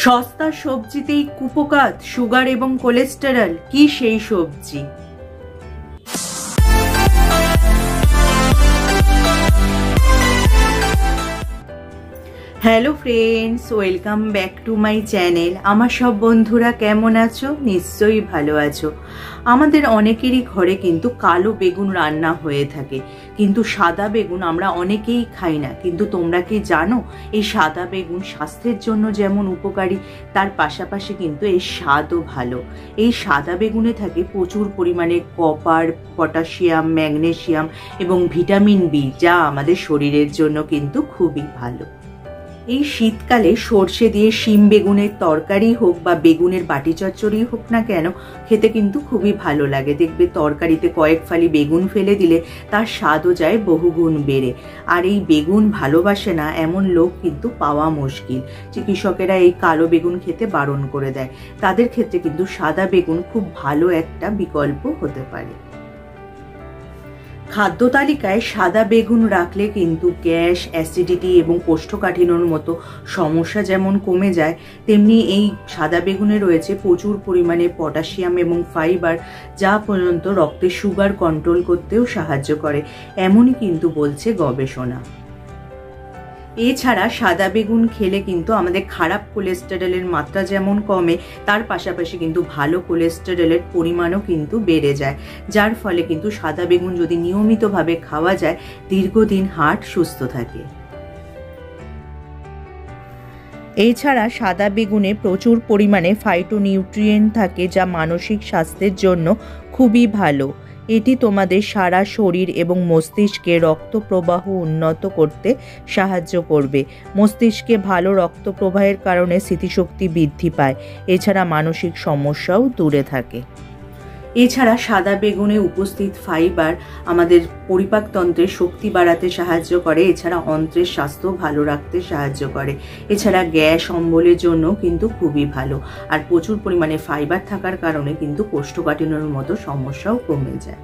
সস্তা সবজিতেই কুপোকাত, সুগার এবং কোলেস্টেরল, কি সেই সবজি? Hello friends, welcome back to my channel. আমার সব বন্ধুরা কেমন আছো? নিশ্চয়ই ভালো আছো। আমাদের অনেকেরই ঘরে কিন্তু কালো বেগুন রান্না হয়ে থাকে, কিন্তু সাদা বেগুন আমরা অনেকেই খাই না। কিন্তু তোমরা কি জানো, এই সাদা বেগুন স্বাস্থ্যের জন্য যেমন উপকারী, তার পাশাপাশি কিন্তু এর স্বাদও ভালো। এই সাদা বেগুনে থাকে প্রচুর পরিমাণে কপার, পটাশিয়াম, ম্যাগনেসিয়াম এবং ভিটামিন বি, যা আমাদের শরীরের জন্য কিন্তু খুবই ভালো। এই শীতকালে সর্ষে দিয়ে শিম বেগুনের তরকারি হোক বা বেগুনের বাটি চচ্চড়ি হোক না কেন, খেতে কিন্তু খুবই ভালো লাগে। দেখবে তরকারিতে কয়েক ফালি বেগুন ফেলে দিলে তার স্বাদও যায় বহুগুণ বেড়ে। আর এই বেগুন ভালোবাসে না এমন লোক কিন্তু পাওয়া মুশকিল। চিকিৎসকেরা এই কালো বেগুন খেতে বারণ করে দেয়। তাদের ক্ষেত্রে কিন্তু সাদা বেগুন খুব ভালো একটা বিকল্প হতে পারে। খাদ্য তালিকায় সাদা বেগুন রাখলে কিন্তু গ্যাস, অ্যাসিডিটি এবং কোষ্ঠকাঠিন্যর মতো সমস্যা যেমন কমে যায়, তেমনি এই সাদা বেগুনে রয়েছে প্রচুর পরিমাণে পটাশিয়াম এবং ফাইবার, যা পর্যন্ত রক্তে সুগার কন্ট্রোল করতেও সাহায্য করে, এমনই কিন্তু বলছে গবেষণা। এছাড়া সাদা বেগুন খেলে কিন্তু আমাদের খারাপ কোলেস্টেরলের মাত্রা যেমন কমে, তার পাশাপাশি কিন্তু ভালো কোলেস্টেরলের পরিমাণও কিন্তু বেড়ে যায়, যার ফলে কিন্তু সাদা বেগুন যদি নিয়মিতভাবে খাওয়া যায়, দীর্ঘদিন হার্ট সুস্থ থাকে। এছাড়া সাদা বেগুনে প্রচুর পরিমাণে ফাইটোনিউট্রিয়েন্ট থাকে, যা মানসিক স্বাস্থ্যের জন্য খুবই ভালো। এটি তোমাদের সারা শরীর এবং মস্তিষ্কে রক্ত প্রবাহ উন্নত করতে সাহায্য করবে। মস্তিষ্কে ভালো রক্ত প্রবাহের কারণে স্মৃতিশক্তি বৃদ্ধি পায়। এছাড়া মানসিক সমস্যাও দূরে থাকে। এছাড়া সাদা বেগুনে উপস্থিত ফাইবার আমাদের পরিপাকতন্ত্রের শক্তি বাড়াতে সাহায্য করে। এছাড়া অন্ত্রের স্বাস্থ্য ভালো রাখতে সাহায্য করে। এছাড়া গ্যাস, অম্বলের জন্য কিন্তু খুবই ভালো। আর প্রচুর পরিমাণে ফাইবার থাকার কারণে কিন্তু কোষ্ঠকাঠিন্যের মতো সমস্যাও কমে যায়।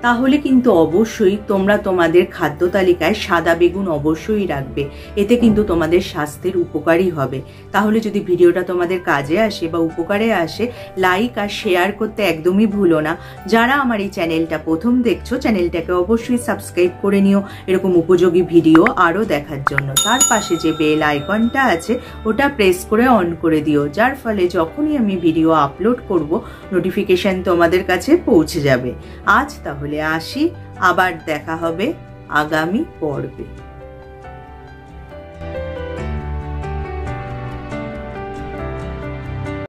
তাহলে কিন্তু অবশ্যই তোমরা তোমাদের খাদ্য তালিকায় সাদা বেগুন অবশ্যই রাখবে। এতে কিন্তু তোমাদের স্বাস্থ্যের উপকারী হবে। তাহলে যদি ভিডিওটা তোমাদের কাজে আসে বা উপকারে আসে, লাইক আর শেয়ার করতে একদমই ভুলো না। যারা আমার এই চ্যানেলটা প্রথম দেখছো, চ্যানেলটাকে অবশ্যই সাবস্ক্রাইব করে নিও এরকম উপযোগী ভিডিও আরও দেখার জন্য। তার পাশে যে বেল আইকনটা আছে, ওটা প্রেস করে অন করে দিও, যার ফলে যখনই আমি ভিডিও আপলোড করব, নোটিফিকেশন তোমাদের কাছে পৌঁছে যাবে। আজ তাহলে আসি, আবার দেখা হবে আগামী পর্বে।